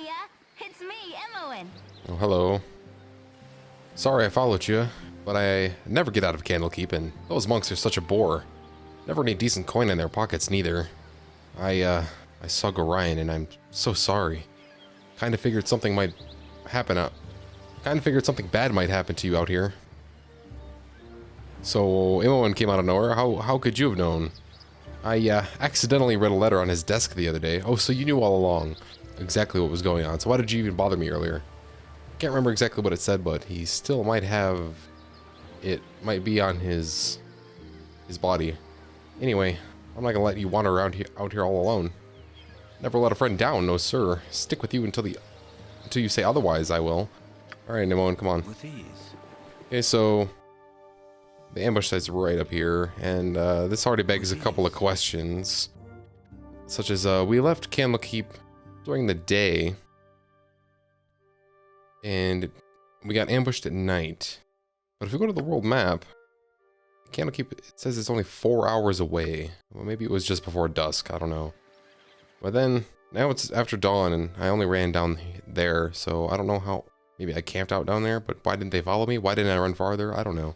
Hiya, it's me, Emmoen. Oh, hello. Sorry I followed you, but I never get out of Candlekeep, and those monks are such a bore. Never any decent coin in their pockets, neither. I saw Gorion, and I'm so sorry. Kinda figured something might happen out. Kinda figured something bad might happen to you out here. So, Emmoen came out of nowhere. How could you have known? I accidentally read a letter on his desk the other day. Oh, so you knew all along exactly what was going on. So why did you even bother me earlier? Can't remember exactly what it said, but he still might have... It might be on his body. Anyway, I'm not gonna let you wander around out here all alone. Never let a friend down, no sir. Stick with you until you say otherwise, I will. Alright, Emmoen, come on. With ease. Okay, so... The ambush site's right up here, and this already begs a couple of questions. Such as, we left Candlekeep during the day, and we got ambushed at night. But if we go to the world map, Candlekeep, it says it's only 4 hours away. Well, maybe it was just before dusk, I don't know. But then, now it's after dawn, and I only ran down there, so I don't know how... Maybe I camped out down there, but why didn't they follow me? Why didn't I run farther? I don't know.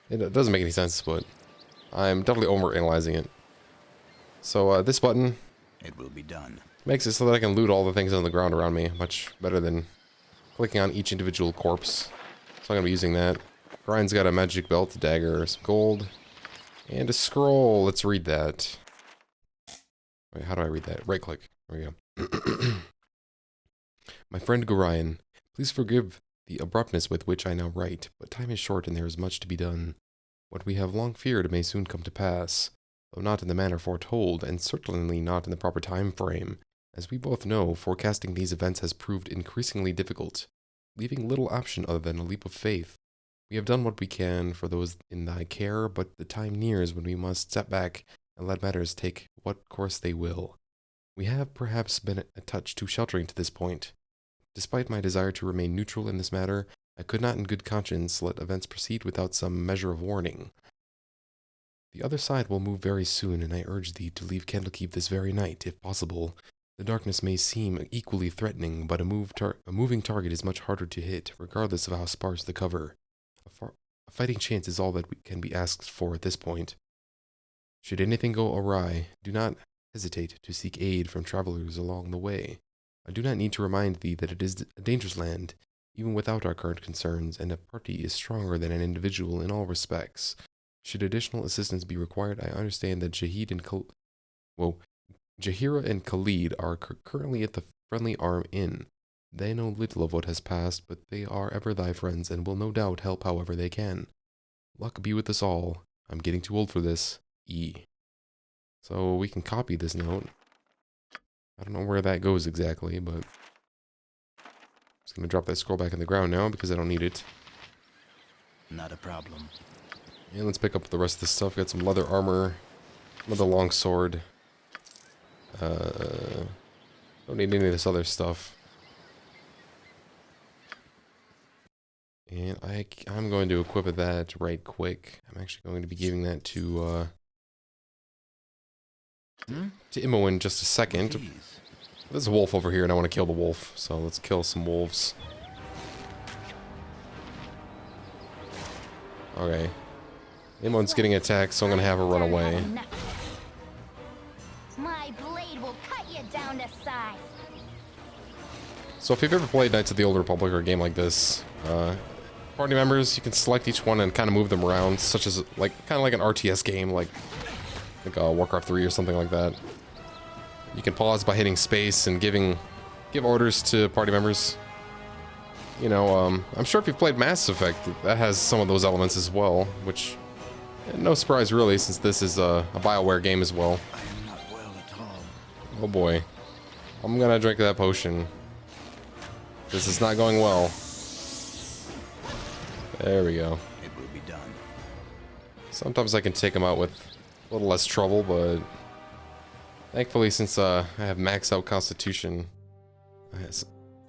It doesn't make any sense, but I'm definitely overanalyzing it. So this button It will be done. makes it so that I can loot all the things on the ground around me, much better than clicking on each individual corpse. So I'm going to be using that. Grind's got a magic belt, a dagger, some gold, and a scroll. Let's read that. Wait, how do I read that? Right click. There we go. My friend Gorion, please forgive the abruptness with which I now write, but time is short and there is much to be done. What we have long feared may soon come to pass, though not in the manner foretold, and certainly not in the proper time frame. As we both know, forecasting these events has proved increasingly difficult, leaving little option other than a leap of faith. We have done what we can for those in thy care, but the time nears when we must step back and let matters take what course they will. We have perhaps been a touch too sheltering to this point. Despite my desire to remain neutral in this matter, I could not in good conscience let events proceed without some measure of warning. The other side will move very soon, and I urge thee to leave Candlekeep this very night, if possible. The darkness may seem equally threatening, but a moving target is much harder to hit, regardless of how sparse the cover. A fighting chance is all that can be asked for at this point. Should anything go awry, do not hesitate to seek aid from travelers along the way. I do not need to remind thee that it is a dangerous land, even without our current concerns, and a party is stronger than an individual in all respects. Should additional assistance be required, I understand that Jahira and Khalid are currently at the Friendly Arm Inn. They know little of what has passed, but they are ever thy friends, and will no doubt help however they can. Luck be with us all. I'm getting too old for this. E. So we can copy this note. I don't know where that goes exactly, but I'm just going to drop that scroll back in the ground now because I don't need it. Not a problem. And let's pick up the rest of this stuff. Got some leather armor, another long sword. Don't need any of this other stuff. And I'm going to equip that right quick. I'm actually going to be giving that to Immo in just a second. There's a wolf over here and I want to kill the wolf, so let's kill some wolves. Okay. Immo's getting attacked, so I'm gonna have her run away. My blade will cut you down to size. So if you've ever played Knights of the Old Republic or a game like this, party members, you can select each one and kind of move them around, such as kind of like an RTS game, like Warcraft 3 or something like that. You can pause by hitting space and give orders to party members. You know, I'm sure if you've played Mass Effect, that has some of those elements as well, which, no surprise really, since this is a Bioware game as well. I am not well at all. Oh boy. I'm gonna drink that potion. This is not going well. There we go. It will be done. Sometimes I can take them out with a little less trouble, but thankfully, since I have maxed out Constitution,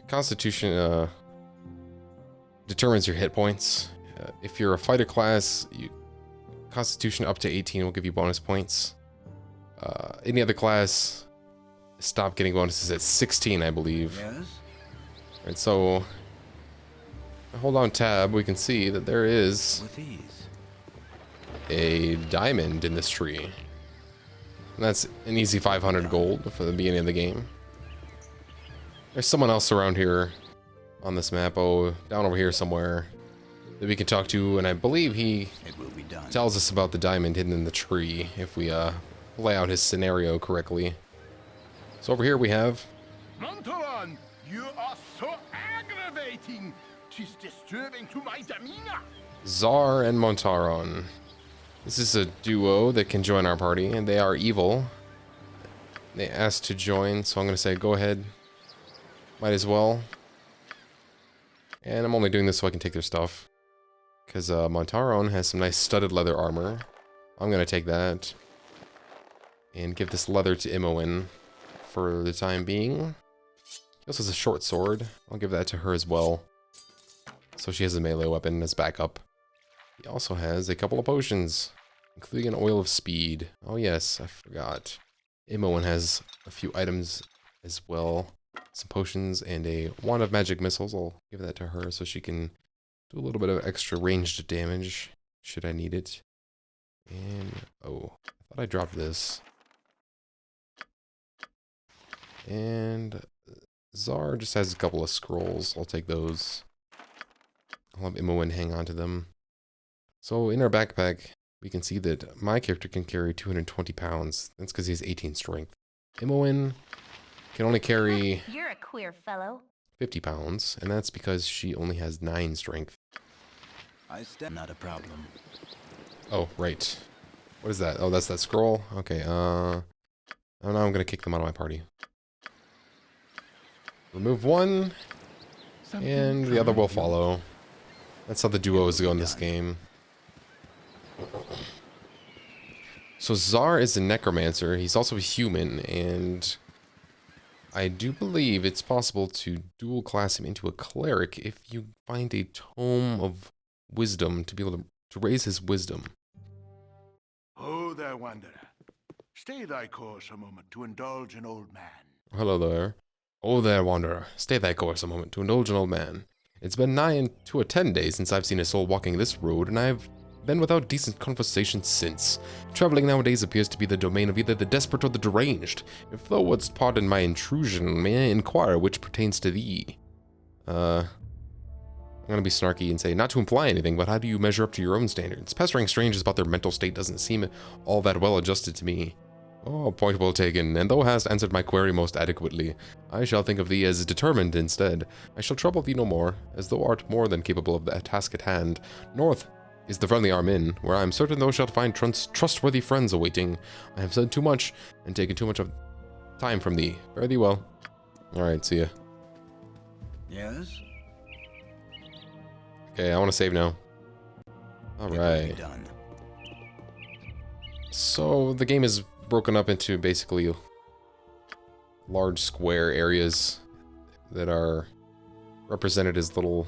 Constitution determines your hit points. If you're a fighter class, Constitution up to 18 will give you bonus points. Any other class, stop getting bonuses at 16, I believe. Yes? Right, so hold on tab, we can see that there is With ease. a diamond in this tree. And that's an easy 500 gold for the beginning of the game. There's someone else around here on this map, oh, down over here somewhere, that we can talk to, and I believe he It will be done. tells us about the diamond hidden in the tree, if we lay out his scenario correctly. So over here we have Montaron, you are so aggravating. 'Tis disturbing to my demeanor. Czar and Montaron. This is a duo that can join our party, and they are evil. They asked to join, so I'm going to say go ahead. Might as well. And I'm only doing this so I can take their stuff. Because Montaron has some nice studded leather armor. I'm going to take that. And give this leather to Imoen for the time being. He also has a short sword. I'll give that to her as well. So she has a melee weapon as backup. He also has a couple of potions, including an oil of speed. Oh yes, I forgot. Imoen has a few items as well. Some potions and a wand of magic missiles. I'll give that to her so she can do a little bit of extra ranged damage, should I need it. And, oh, I thought I dropped this. And Czar just has a couple of scrolls. I'll take those. I'll have Imoen hang on to them. So in our backpack, we can see that my character can carry 220 pounds. That's because he has 18 strength. Imoen can only carry You're a queer fellow. 50 pounds, and that's because she only has 9 strength. I stand. Not a problem. Oh, right. What is that? Oh, that's that scroll? Okay, oh, now I'm gonna kick them out of my party. Remove one, and the other will follow. That's how the duos go in this game. So Czar is a necromancer. He's also a human, and I do believe it's possible to dual class him into a cleric if you find a tome of wisdom to be able to raise his wisdom. Oh, there, wanderer. Stay thy course a moment to indulge an old man. Hello there. Oh there, wanderer. Stay thy course a moment to indulge an old man. It's been nigh to a 10 days since I've seen a soul walking this road, and I've been without decent conversation since. Traveling nowadays appears to be the domain of either the desperate or the deranged. If thou wouldst pardon my intrusion, may I inquire which pertains to thee? I'm gonna be snarky and say, not to imply anything, but how do you measure up to your own standards? Pestering strangers about their mental state doesn't seem all that well adjusted to me. Oh, point well taken, and thou hast answered my query most adequately. I shall think of thee as determined instead. I shall trouble thee no more, as thou art more than capable of the task at hand. North is the friendly arm inn, where I am certain thou shalt find trustworthy friends awaiting. I have said too much, and taken too much of time from thee. Fare thee well. Alright, see ya. Yes? Okay, I want to save now. It will be Alright. done. So, the game is broken up into basically large square areas that are represented as little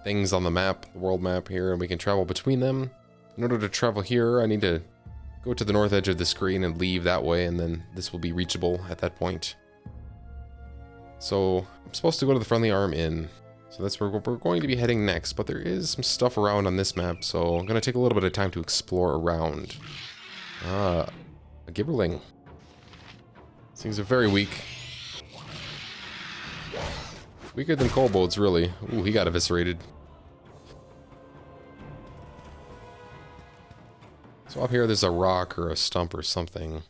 things on the map, the world map here, and we can travel between them. In order to travel here, I need to go to the north edge of the screen and leave that way, and then this will be reachable at that point. So, I'm supposed to go to the Friendly Arm Inn. So that's where we're going to be heading next, but there is some stuff around on this map, so I'm going to take a little bit of time to explore around. A Gibberling. These things are very weak. Weaker than kobolds, really. Ooh, he got eviscerated. So up here there's a rock or a stump or something.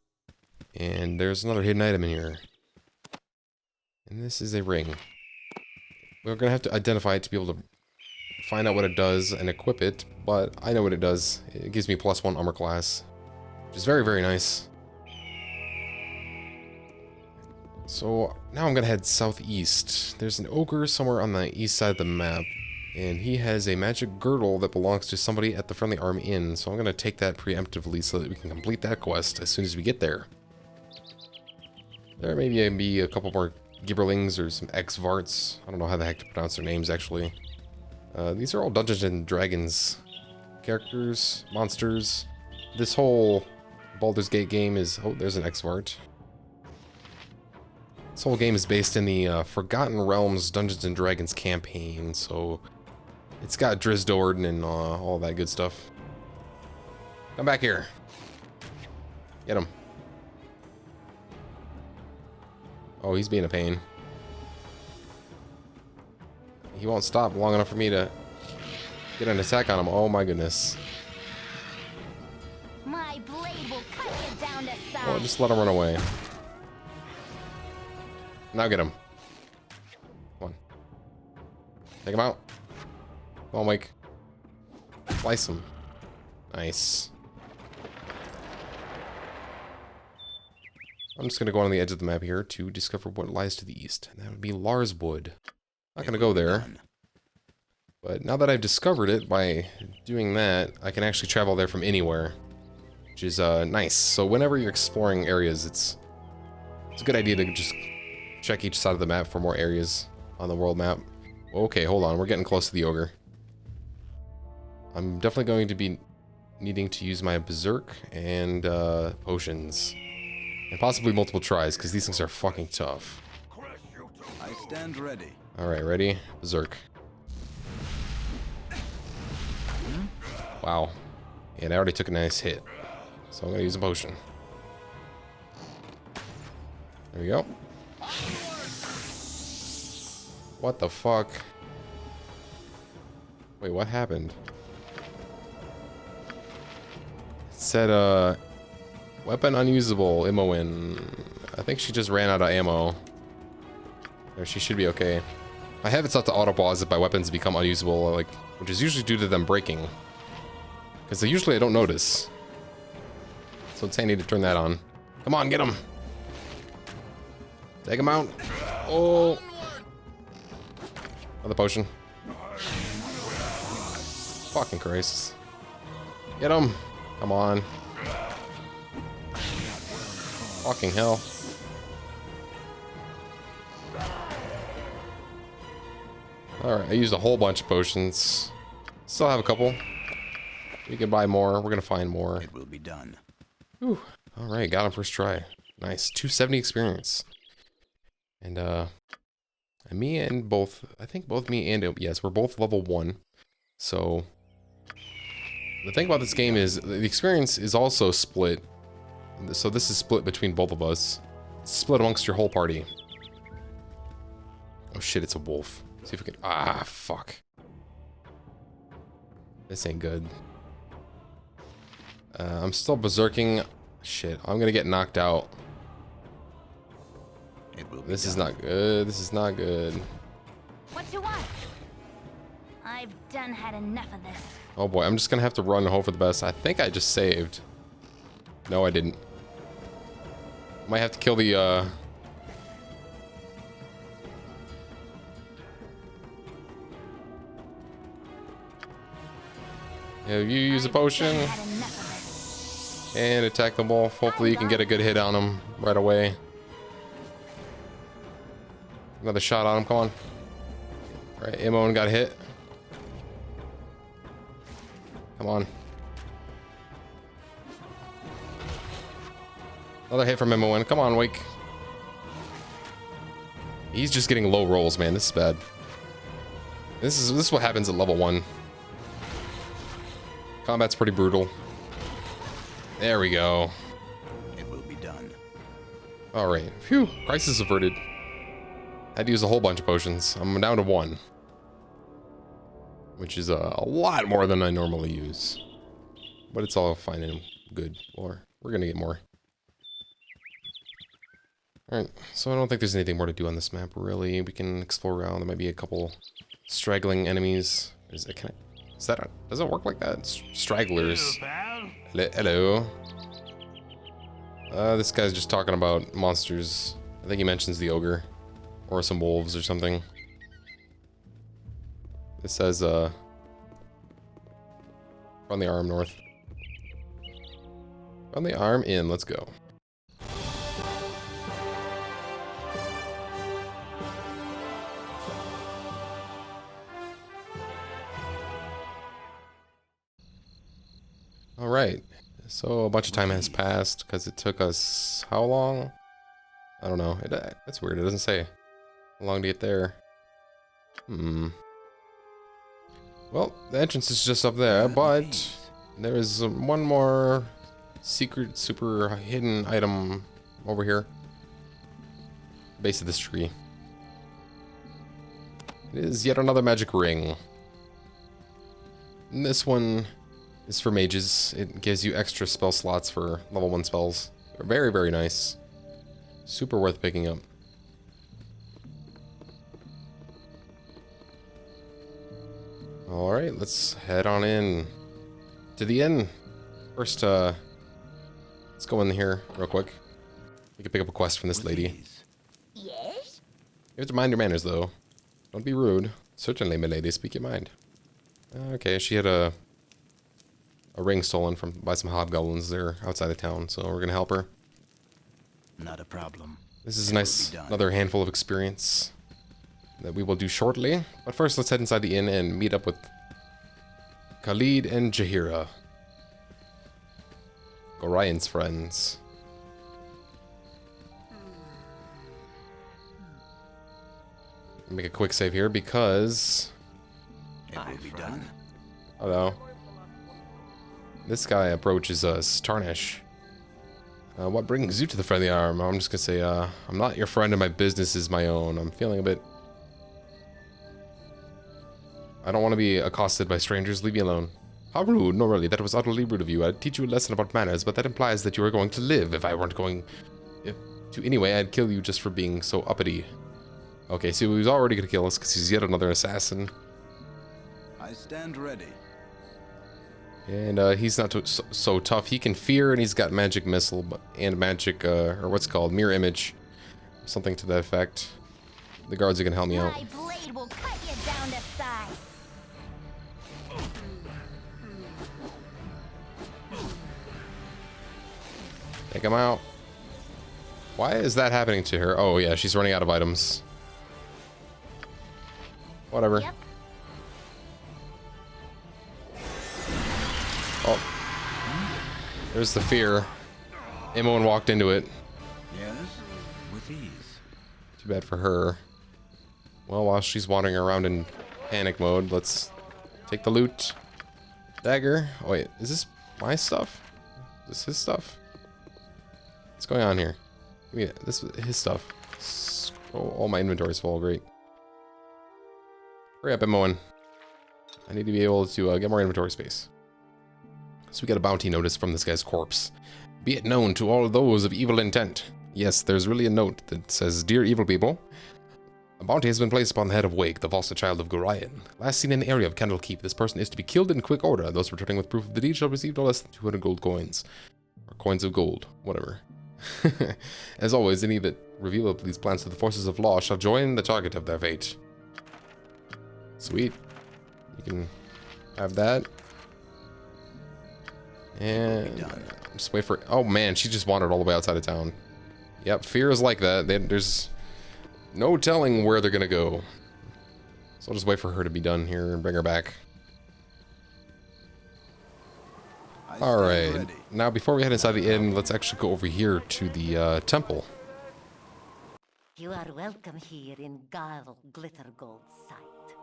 And there's another hidden item in here. And this is a ring. We're going to have to identify it to be able to find out what it does and equip it, but I know what it does. It gives me +1 armor class, which is very, very nice. So now I'm going to head southeast. There's an ogre somewhere on the east side of the map, and he has a magic girdle that belongs to somebody at the Friendly Arm Inn, so I'm going to take that preemptively so that we can complete that quest as soon as we get there. There may be a couple more Gibberlings or some X-Varts. I don't know how the heck to pronounce their names, actually. These are all Dungeons and Dragons characters, monsters. This whole Baldur's Gate game is... Oh, there's an X-Vart. This whole game is based in the Forgotten Realms Dungeons and Dragons campaign, so it's got Drisdord and all that good stuff. Come back here. Get him. Oh, he's being a pain. He won't stop long enough for me to get an attack on him. Oh my goodness. My blade will cut you down to size. Well, just let him run away. Now get him. Come on. Take him out. Come on, Mike. Slice him. Nice. I'm just going to go on the edge of the map here to discover what lies to the east. And that would be Larswood. Not going to go there. But now that I've discovered it by doing that, I can actually travel there from anywhere. Which is nice. So whenever you're exploring areas, it's a good idea to just check each side of the map for more areas on the world map. Okay, hold on. We're getting close to the ogre. I'm definitely going to be needing to use my berserk and potions. And possibly multiple tries, because these things are fucking tough. I stand ready. Alright, ready? Berserk. Wow. And I already took a nice hit. So I'm going to use a potion. There we go. What the fuck? Wait, what happened? It said, weapon unusable, Imoen. I think she just ran out of ammo. Or she should be okay. I have it set to auto pause if my weapons become unusable, like, which is usually due to them breaking. Because usually I don't notice. So it's handy to turn that on. Come on, get him! Take him out! Oh! Another potion. Fucking Christ. Get him! Come on. Fucking hell. Alright, I used a whole bunch of potions. Still have a couple. We can buy more. We're gonna find more. It will be done. Whew. Alright, got him first try. Nice. 270 experience. And me and both, I think both me and, yes, we're both level 1. So, the thing about this game is, the experience is also split. So this is split between both of us. It's split amongst your whole party. Oh shit, it's a wolf. See if we can, ah, fuck. This ain't good. I'm still berserking. Shit, I'm gonna get knocked out. This is not good. This is not good. What you want? I've done had enough of this. Oh boy, I'm just gonna have to run and hope for the best. I think I just saved. No, I didn't. Might have to kill the, Yeah, you use a potion and attack the wolf. Hopefully you can get a good hit on him right away. Another shot on him, come on. Alright, Imoen got hit. Come on. Another hit from Imoen. Come on, Wake. He's just getting low rolls, man. This is bad. This is what happens at level 1. Combat's pretty brutal. There we go. It will be done. Alright. Phew. Crisis averted. Had to use a whole bunch of potions. I'm down to 1. Which is a lot more than I normally use. But it's all fine and good. Or we're gonna get more. Alright, so I don't think there's anything more to do on this map, really. We can explore around. There might be a couple straggling enemies. Does it work like that? Stragglers. Hello. This guy's just talking about monsters. I think he mentions the ogre. Or some wolves or something. It says, run the arm north. Run the arm in, let's go. Alright, so a bunch of time has passed because it took us how long? I don't know. That's weird. It doesn't say how long to get there. Well, the entrance is just up there, but there is one more secret, super hidden item over here. Base of this tree. It is yet another magic ring. And this one is for mages. It gives you extra spell slots for level 1 spells. They're very, very nice. Super worth picking up. Alright, let's head on in to the inn. First, let's go in here real quick. We can pick up a quest from this lady. Yes? You have to mind your manners, though. Don't be rude. Certainly, my lady, speak your mind. Okay, she had a ring stolen by some hobgoblins there outside of town, so we're gonna help her. Not a problem. This is a nice, another handful of experience that we will do shortly. But first, let's head inside the inn and meet up with Khalid and Jahira, Gorion's friends. Make a quick save here because... It will be done. Hello. This guy approaches us, Tarnish. What brings you to the friendly arm? I'm just gonna say, I'm not your friend and my business is my own. I'm feeling a bit... I don't want to be accosted by strangers. Leave me alone. How rude. No, really, that was utterly rude of you. I'd teach you a lesson about manners, but that implies that you are going to live. If I weren't going to anyway, I'd kill you just for being so uppity. Okay, so he's already gonna kill us because he's yet another assassin. I stand ready. And he's not so tough. He can fear, and he's got magic missile and magic, or what's it called, mirror image, something to that effect. The guards are gonna help me out. My blade will cut you down to size. Take him out. Why is that happening to her? Oh yeah, she's running out of items. Whatever. Yep. Oh. There's the fear. Imoen walked into it. Yes, with ease. Too bad for her. Well, while she's wandering around in panic mode, let's take the loot. Dagger. Oh wait, is this my stuff? Is this his stuff? What's going on here? Give me this is his stuff. Oh, my inventory's full. Great. Hurry up, Imoen. I need to be able to get more inventory space. So we got a bounty notice from this guy's corpse. Be it known to all those of evil intent. Yes, there's really a note that says, Dear evil people, a bounty has been placed upon the head of Wake, the foster child of Gorion. Last seen in the area of Candlekeep, this person is to be killed in quick order. Those returning with proof of the deed shall receive no less than 200 gold coins. Or coins of gold, whatever. As always, any that reveal these plans to the forces of law shall join the target of their fate. Sweet. You can have that. And just wait for... Oh man, she just wandered all the way outside of town. Yep, fear is like that. There's no telling where they're gonna go. So I'll just wait for her to be done here and bring her back. Alright, now before we head inside the inn, let's actually go over here to the temple. You are welcome here in Glitter Gold's sight.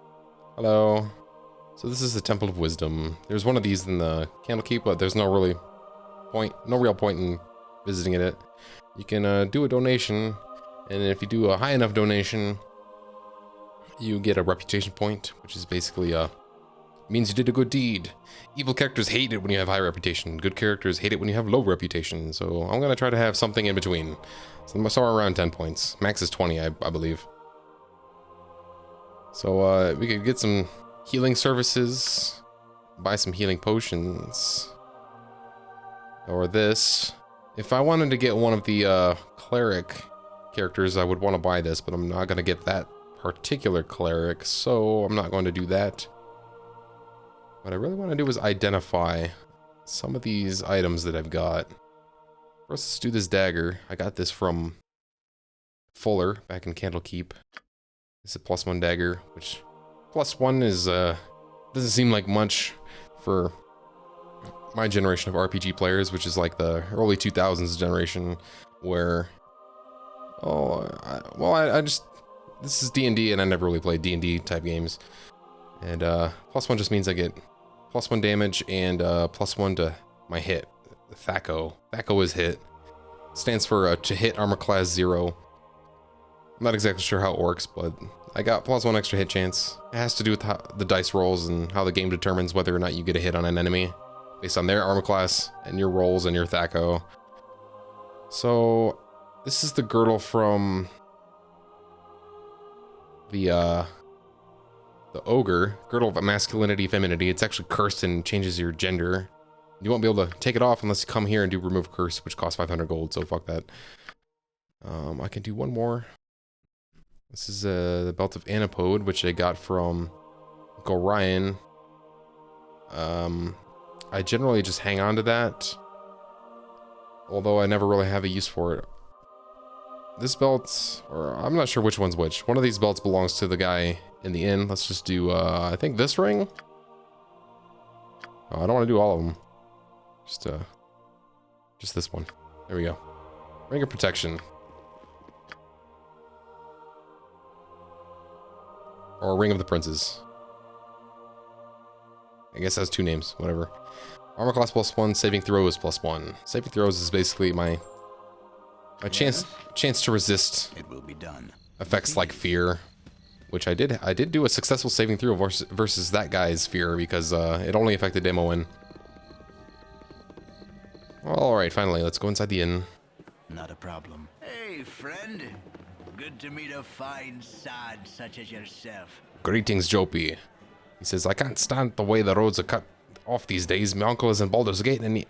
Hello. So this is the Temple of Wisdom. There's one of these in the Candlekeep, but there's no real point in visiting it. You can do a donation, and if you do a high enough donation, you get a reputation point, which is basically means you did a good deed. Evil characters hate it when you have high reputation. Good characters hate it when you have low reputation. So I'm gonna try to have something in between. So I'm somewhere around 10 points. Max is 20, I believe. So we could get some healing services, buy some healing potions, or this. If I wanted to get one of the cleric characters, I would want to buy this, but I'm not going to get that particular cleric, so I'm not going to do that. What I really want to do is identify some of these items that I've got. First, let's do this dagger. I got this from Fuller back in Candlekeep. It's a +1 dagger, which +1 is doesn't seem like much for my generation of RPG players, which is like the early 2000s generation, where Oh, well, I just... This is D&D, and I never really played D&D type games. And +1 just means I get +1 damage and +1 to my hit. THAC0. THAC0 is hit. Stands for to hit armor class 0. I'm not exactly sure how it works, but I got +1 extra hit chance. It has to do with how the dice rolls and how the game determines whether or not you get a hit on an enemy based on their armor class and your rolls and your THAC0. So this is the girdle from the ogre, girdle of masculinity, femininity. It's actually cursed and changes your gender. You won't be able to take it off unless you come here and do remove curse, which costs 500 gold, so fuck that. I can do one more. This is the belt of Anapode, which I got from Gorion. I generally just hang on to that, although I never really have a use for it. This belt, or I'm not sure which one's which. One of these belts belongs to the guy in the inn. Let's just do, I think this ring? Oh, I don't want to do all of them. Just this one. There we go. Ring of protection. Or ring of the princes. I guess it has 2 names, whatever. Armor class +1, saving throws +1. Saving throws is basically my chance to resist It will be done. effects like fear, which I did do a successful saving throw versus that guy's fear because it only affected Demoin. All right, finally, let's go inside the inn. Not a problem. Hey, friend. Good to meet a fine sod such as yourself. Greetings, Jopie. He says, I can't stand the way the roads are cut off these days. My uncle is in Baldur's Gate and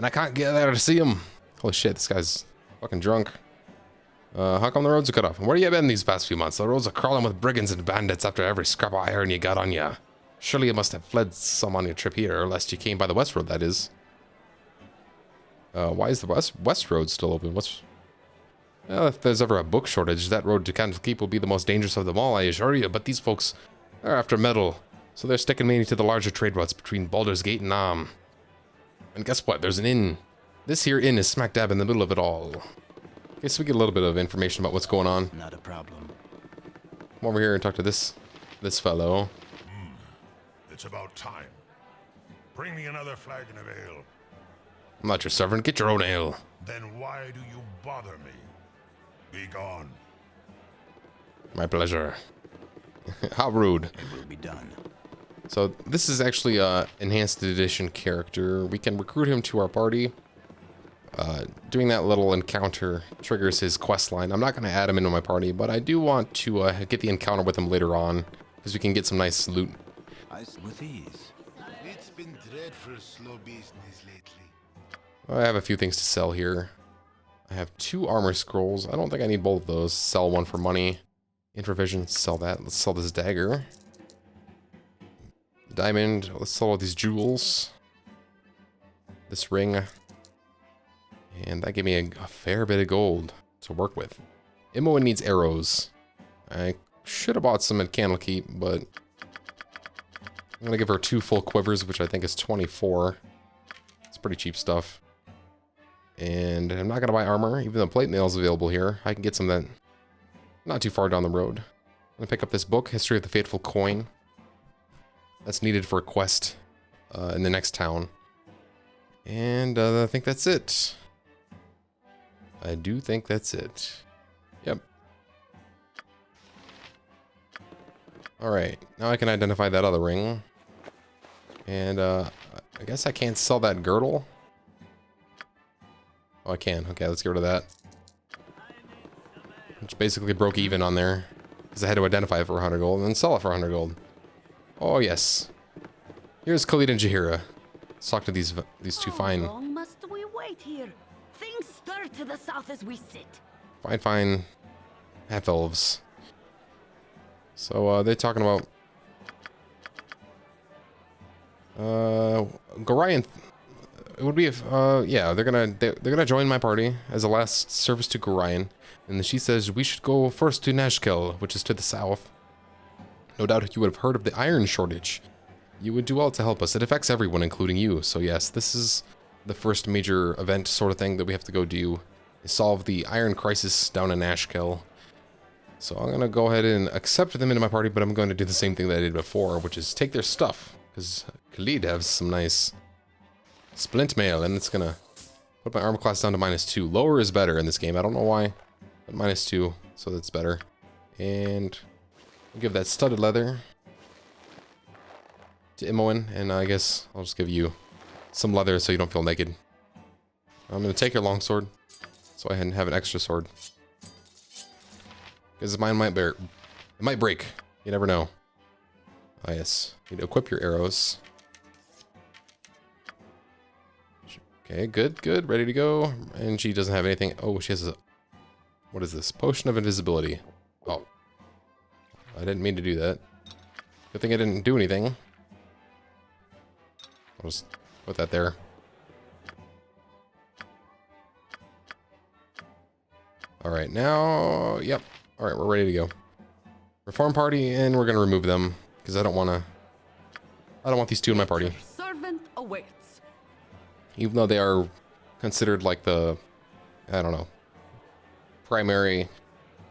I can't get there to see him. Holy shit, this guy's fucking drunk. How come the roads are cut off? Where you been these past few months? The roads are crawling with brigands and bandits after every scrap of iron you got on ya. Surely you must have fled some on your trip here, or lest you came by the west road, that is. Why is the west road still open? Well, if there's ever a book shortage, that road to Candlekeep will be the most dangerous of them all, I assure you. But these folks are after metal, so they're sticking mainly to the larger trade routes between Baldur's Gate and And guess what? There's an inn. This here inn is smack dab in the middle of it all. Okay, so we get a little bit of information about what's going on. Not a problem. Come over here and talk to this fellow. It's about time. Bring me another flagon of ale. I'm not your servant. Get your own ale. Then why do you bother me? Be gone. My pleasure. How rude. It will be done. So this is actually a enhanced edition character. We can recruit him to our party. Doing that little encounter triggers his quest line. I'm not going to add him into my party, but I do want to get the encounter with him later on, because we can get some nice loot. With ease. It's been dreadful slow business lately. I have a few things to sell here. I have 2 armor scrolls. I don't think I need both of those. Sell one for money. Infravision, sell that. Let's sell this dagger. Diamond, let's sell all these jewels. This ring. And that gave me a fair bit of gold to work with. Imoen needs arrows. I should have bought some at Candlekeep, but I'm going to give her 2 full quivers, which I think is 24. It's pretty cheap stuff. And I'm not going to buy armor, even though plate mail is available here. I can get some of that not too far down the road. I'm going to pick up this book, History of the Fateful Coin. That's needed for a quest in the next town. And I think that's it. I do think that's it. Yep. Alright, now I can identify that other ring. And I guess I can't sell that girdle. Oh, I can. Okay, let's get rid of that. Which basically broke even on there. Because I had to identify it for 100 gold and then sell it for 100 gold. Oh, yes. Here's Khalid and Jahira. Let's talk to these 2 fine... How long must we wait here? Things stir to the south as we sit. Fine half-elves. So, they're talking about... Gorion... It would be if, yeah, they're gonna join my party as a last service to Gorion. And then she says we should go first to Nashkel, which is to the south. No doubt you would have heard of the iron shortage. You would do well to help us. It affects everyone, including you. So yes, this is the first major event sort of thing that we have to go do. solve the iron crisis down in Ashkel. So I'm going to go ahead and accept them into my party, but I'm going to do the same thing that I did before, which is take their stuff. Because Khalid has some nice splint mail, and it's going to put my armor class down to -2. Lower is better in this game. I don't know why, but -2, so that's better. And I'll give that studded leather to Imoen, and I guess I'll just give you some leather so you don't feel naked. I'm going to take your longsword, so I have an extra sword. Because mine might break. You never know. Ah, yes. You need to equip your arrows. Okay, good, good. Ready to go. And she doesn't have anything. Oh, she has a... What is this? Potion of invisibility. Oh. I didn't mean to do that. Good thing I didn't do anything. I'll just put that there. Alright, now... Yep. Alright, we're ready to go. Reform party, and we're going to remove them. Because I don't want these two in my party. Servant awaits. Even though they are considered like the... I don't know. Primary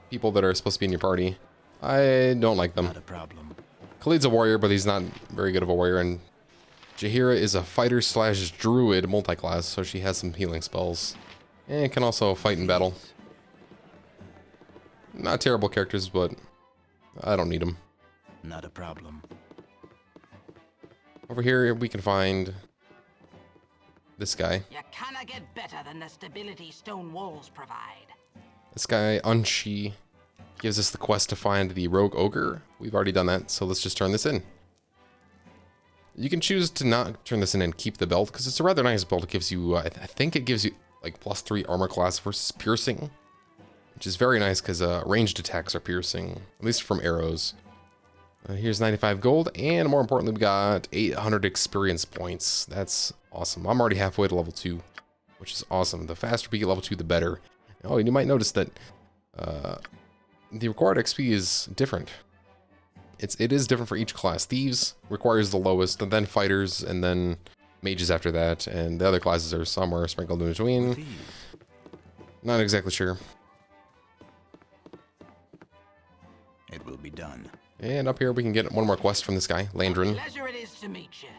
people that are supposed to be in your party. I don't like them. Not a problem. Khalid's a warrior, but he's not very good of a warrior, and Jaheira is a fighter/druid multi-class, so she has some healing spells. And can also fight in battle. Not terrible characters, but I don't need them. Not a problem. Over here, we can find this guy. You cannot get better than the stability stone walls provide. This guy, Unshi, gives us the quest to find the rogue ogre. We've already done that, so let's just turn this in. You can choose to not turn this in and keep the belt, because it's a rather nice belt. It gives you, I think it gives you like +3 armor class versus piercing, which is very nice because ranged attacks are piercing, at least from arrows. Here's 95 gold, and more importantly, we got 800 experience points. That's awesome. I'm already halfway to level 2, which is awesome. The faster we get level 2, the better. Oh, and you might notice that the required XP is different. It is different for each class. Thieves requires the lowest, and then fighters, and then mages after that, and the other classes are somewhere sprinkled in between. Not exactly sure. It will be done. And up here we can get one more quest from this guy, Landrin. Pleasure it is to meet you.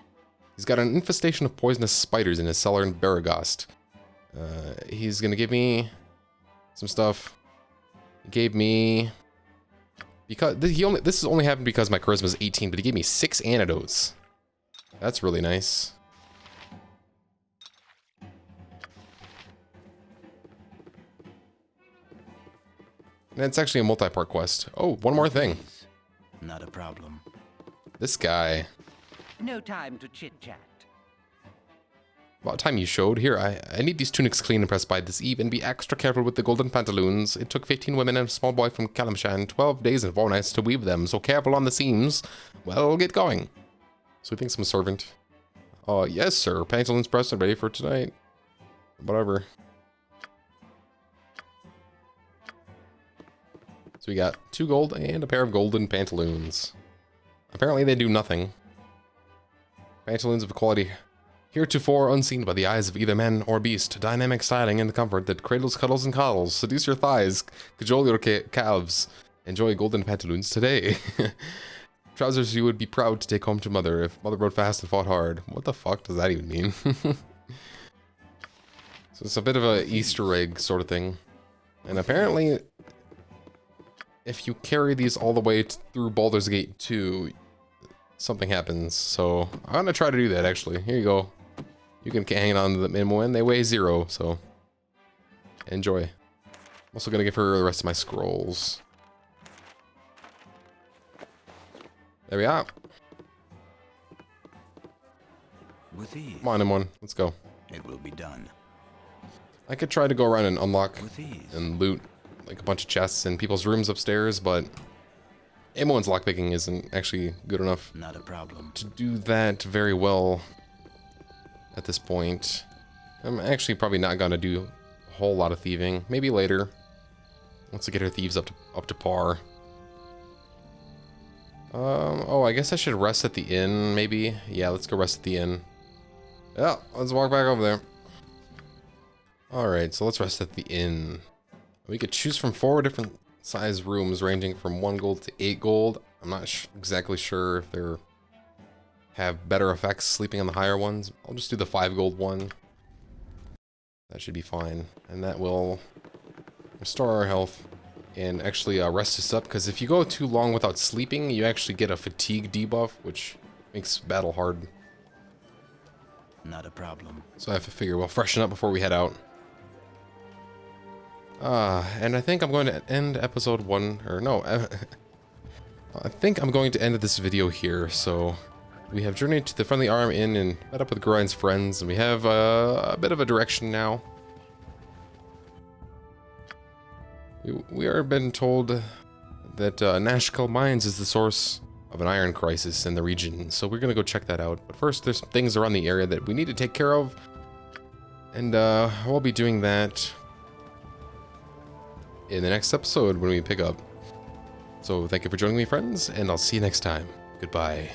He's got an infestation of poisonous spiders in his cellar in Baragost. He's gonna give me some stuff. He gave me... Because this has only happened because my charisma is 18, but he gave me 6 antidotes. That's really nice. And it's actually a multi-part quest. Oh, one more thing. Not a problem. This guy. No time to chit-chat. About time you showed. Here, I need these tunics clean and pressed by this eve, and be extra careful with the golden pantaloons. It took 15 women and a small boy from Kalimshan 12 days and 4 nights to weave them, so careful on the seams. Well, get going. So he thinks I'm a servant. Oh, yes, sir. Pantaloons pressed and ready for tonight. Whatever. So we got 2 gold and a pair of golden pantaloons. Apparently they do nothing. Pantaloons of quality heretofore unseen by the eyes of either man or beast. Dynamic styling and the comfort that cradles, cuddles, and coddles. Seduce your thighs, cajole your calves. Enjoy golden pantaloons today. Trousers you would be proud to take home to mother if mother rode fast and fought hard. What the fuck does that even mean? So it's a bit of a Easter egg sort of thing. And apparently, if you carry these all the way through Baldur's Gate 2, something happens. So I'm gonna try to do that actually. Here you go. You can hang on to them and when they weigh 0, so enjoy. I'm also gonna give her the rest of my scrolls. There we are. With ease. Come on, M1. Let's go. It will be done. I could try to go around and unlock With ease. and loot like a bunch of chests in people's rooms upstairs, but M1's lockpicking isn't actually good enough Not a problem. to do that very well at this point. I'm actually probably not gonna do a whole lot of thieving. Maybe later, once I get her thieves up to par. Oh, I guess I should rest at the inn, maybe. Yeah, let's go rest at the inn. Yeah, let's walk back over there. Alright, so let's rest at the inn. We could choose from 4 different size rooms ranging from 1 gold to 8 gold. I'm not exactly sure if they're have better effects sleeping on the higher ones. I'll just do the 5 gold one. That should be fine. And that will restore our health and actually rest us up, because if you go too long without sleeping, you actually get a fatigue debuff, which makes battle hard. Not a problem. So I have to figure we'll freshen up before we head out. And I think I'm going to end episode 1, or no, I think I'm going to end this video here. So we have journeyed to the Friendly Arm Inn and met up with Gorion's friends, and we have a bit of a direction now. We are been told that Nashkel Mines is the source of an iron crisis in the region, so we're gonna go check that out. But first, there's some things around the area that we need to take care of, and we'll be doing that in the next episode when we pick up. So thank you for joining me, friends, and I'll see you next time. Goodbye.